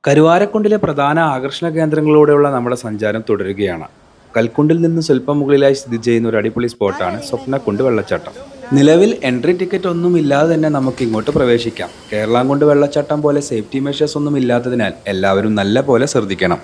കരുവാരക്കുണ്ടിലെ പ്രധാന ആകർഷണ കേന്ദ്രങ്ങളിലൂടെയുള്ള നമ്മുടെ സഞ്ചാരം തുടരുകയാണ്. കൽക്കുണ്ടിൽ നിന്ന് സ്വല്പം മുകളിലായി സ്ഥിതി ചെയ്യുന്ന ഒരു അടിപൊളി സ്പോട്ടാണ് സ്വപ്നക്കുണ്ട് വെള്ളച്ചാട്ടം. നിലവിൽ എൻട്രി ടിക്കറ്റ് ഒന്നും ഇല്ലാതെ തന്നെ നമുക്ക് ഇങ്ങോട്ട് പ്രവേശിക്കാം. കേരളാംകുണ്ട് വെള്ളച്ചാട്ടം പോലെ സേഫ്റ്റി മെഷേഴ്സ് ഒന്നും ഇല്ലാത്തതിനാൽ എല്ലാവരും നല്ല പോലെ ശ്രദ്ധിക്കണം.